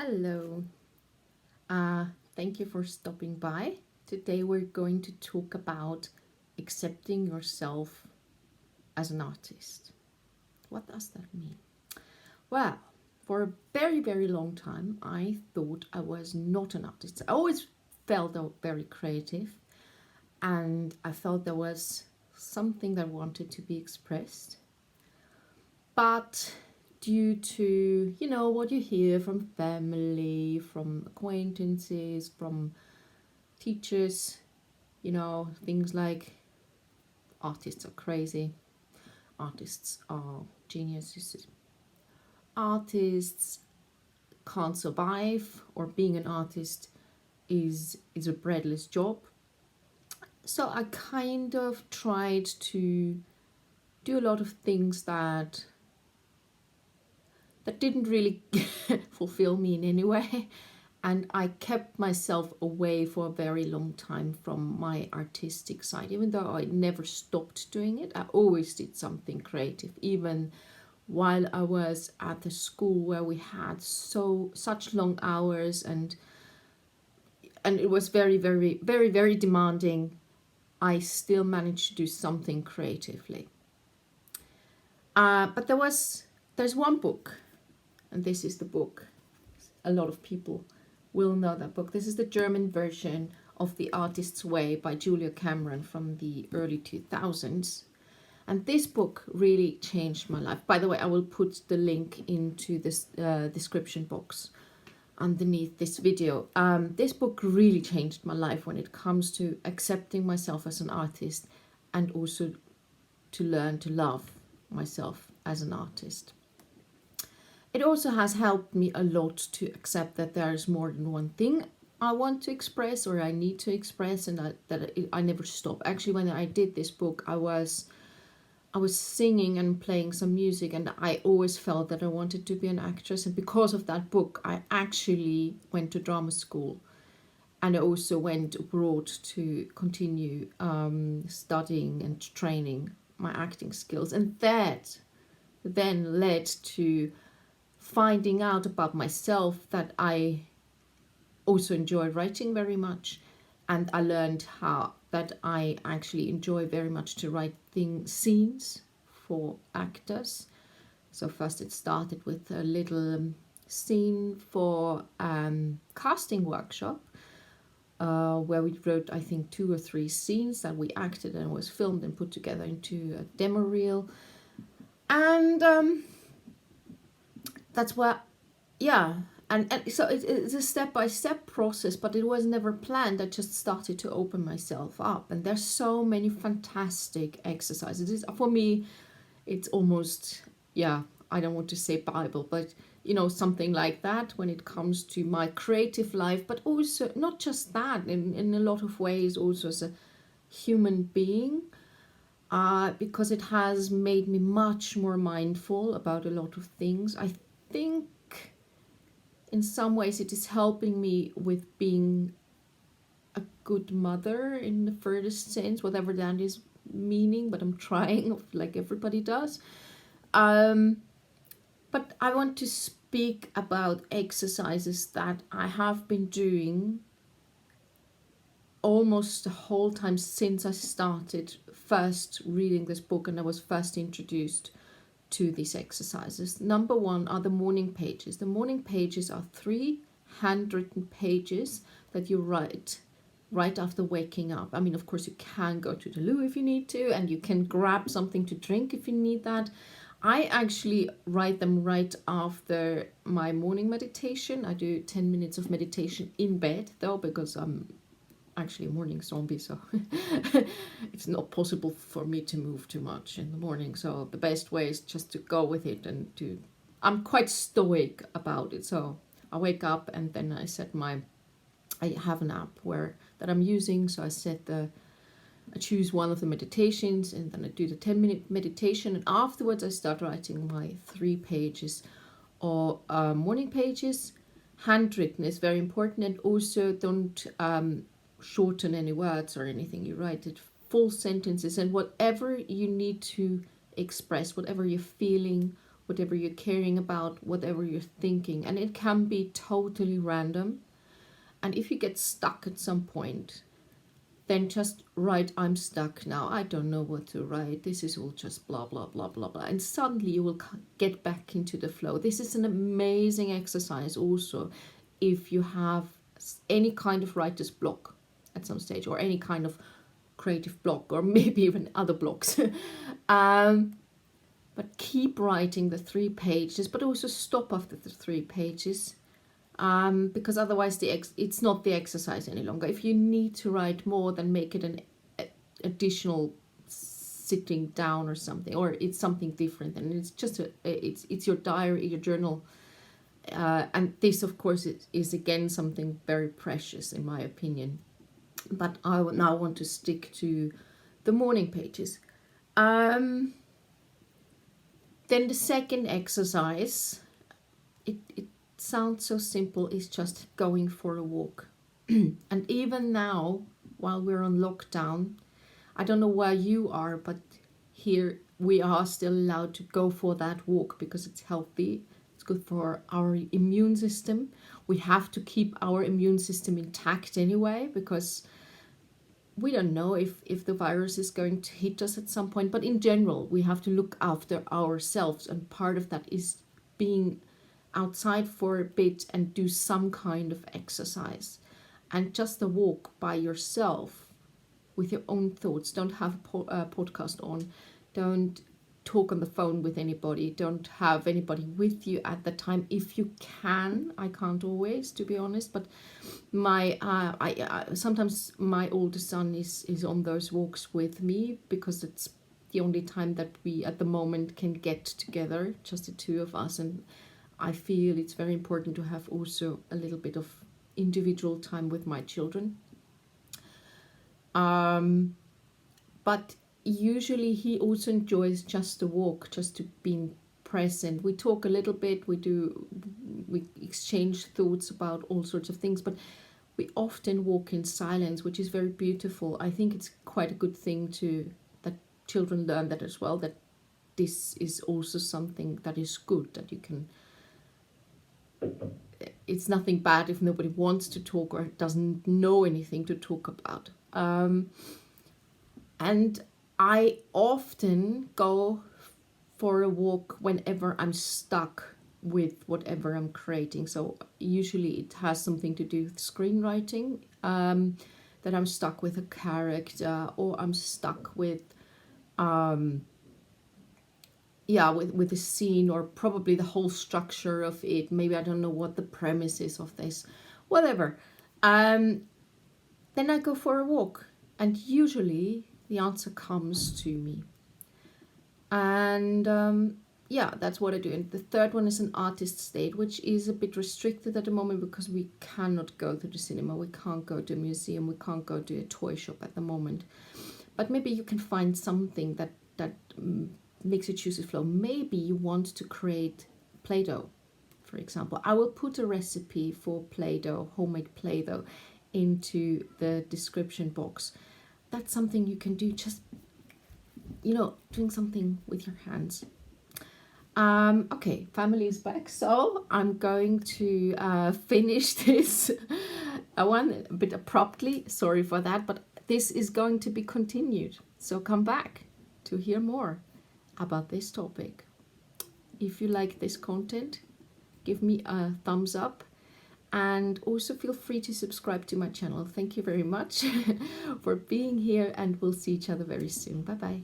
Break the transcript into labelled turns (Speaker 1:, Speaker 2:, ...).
Speaker 1: Hello, thank you for stopping by. Today we're going to talk about accepting yourself as an artist. What does that mean? Well, for a very, very long time, I thought I was not an artist. I always felt very creative and I felt there was something that wanted to be expressed. But due to, what you hear from family, from acquaintances, from teachers, things like artists are crazy, artists are geniuses, artists can't survive, or being an artist is a breadless job. So I kind of tried to do a lot of things that didn't really fulfill me in any way. And I kept myself away for a very long time from my artistic side. Even though I never stopped doing it, I always did something creative. Even while I was at the school where we had such long hours and it was very, very, very, very demanding, I still managed to do something creatively. But there's one book, and this is the book. A lot of people will know that book. This is the German version of The Artist's Way by Julia Cameron from the early 2000s. And this book really changed my life. By the way, I will put the link into this description box underneath this video. This book really changed my life when it comes to accepting myself as an artist and also to learn to love myself as an artist. It also has helped me a lot to accept that there is more than one thing I want to express or I need to express, and I never stop. Actually, when I did this book, I was singing and playing some music, and I always felt that I wanted to be an actress. And because of that book, I actually went to drama school, and I also went abroad to continue studying and training my acting skills. And that then led to finding out about myself that I also enjoy writing very much, and I learned how that I actually enjoy very much to write scenes for actors. So first it started with a little scene for casting workshop where we wrote, I think, 2 or 3 scenes that we acted and was filmed and put together into a demo reel. And that's what, yeah. And so it's a step-by-step process, but it was never planned. I just started to open myself up. And there's so many fantastic exercises. For me, it's almost, I don't want to say Bible, but, something like that when it comes to my creative life. But also, not just that, in a lot of ways, also as a human being. Because it has made me much more mindful about a lot of things. I think in some ways it is helping me with being a good mother in the furthest sense, whatever that is meaning, but I'm trying, like everybody does. But I want to speak about exercises that I have been doing almost the whole time since I started first reading this book and I was first introduced to these exercises. Number 1 are the morning pages. The morning pages are 3 handwritten pages that you write right after waking up. I mean, of course, you can go to the loo if you need to, and you can grab something to drink if you need that. I actually write them right after my morning meditation. I do 10 minutes of meditation in bed, though, because I'm actually a morning zombie, so it's not possible for me to move too much in the morning. So the best way is just to go with it, and I'm quite stoic about it. So I wake up and then I have an app that I'm using. So I choose one of the meditations, and then I do the 10-minute meditation, and afterwards I start writing my 3 pages or morning pages. Handwritten is very important, and also don't shorten any words or anything. You write it full sentences, and whatever you need to express, whatever you're feeling, whatever you're caring about, whatever you're thinking. And it can be totally random. And if you get stuck at some point, then just write, I'm stuck now. I don't know what to write. This is all just blah, blah, blah, blah, blah. And suddenly you will get back into the flow. This is an amazing exercise also if you have any kind of writer's block at some stage, or any kind of creative block, or maybe even other blocks. But keep writing the 3 pages, but also stop after the 3 pages. Because otherwise it's not the exercise any longer. If you need to write more, then make it an additional sitting down or something, or it's something different, and it's just it's your diary, your journal, and this of course is again something very precious in my opinion. But I now want to stick to the morning pages. Then the second exercise, it sounds so simple, is just going for a walk. And even now, while we're on lockdown, I don't know where you are, but here we are still allowed to go for that walk because it's healthy. It's good for our immune system. We have to keep our immune system intact anyway, because we don't know if the virus is going to hit us at some point. But in general, we have to look after ourselves, and part of that is being outside for a bit and do some kind of exercise. And just a walk by yourself with your own thoughts. Don't have a podcast on. Don't talk on the phone with anybody. Don't have anybody with you at the time if you can. I can't always, to be honest, but my sometimes my oldest son is on those walks with me, because it's the only time that we at the moment can get together, just the two of us. And I feel it's very important to have also a little bit of individual time with my children. But usually he also enjoys just a walk, just to being present. We talk a little bit, we exchange thoughts about all sorts of things, but we often walk in silence, which is very beautiful. I think it's quite a good thing that children learn that as well, that this is also something that is good, that you can, it's nothing bad if nobody wants to talk or doesn't know anything to talk about. And I often go for a walk whenever I'm stuck with whatever I'm creating. So usually it has something to do with screenwriting, that I'm stuck with a character, or I'm stuck with with a scene, or probably the whole structure of it. Maybe I don't know what the premise is of this, whatever. Then I go for a walk, and usually the answer comes to me. And that's what I do. And the third one is an artist state, which is a bit restricted at the moment because we cannot go to the cinema, we can't go to a museum, we can't go to a toy shop at the moment. But maybe you can find something that makes you choose a flow. Maybe you want to create Play-Doh, for example. I will put a recipe for Play-Doh, homemade Play-Doh, into the description box. That's something you can do, just, doing something with your hands. Okay, family is back, so I'm going to finish this one a bit abruptly. Sorry for that, but this is going to be continued. So come back to hear more about this topic. If you like this content, give me a thumbs up. And also feel free to subscribe to my channel. Thank you very much for being here, and we'll see each other very soon. Bye bye.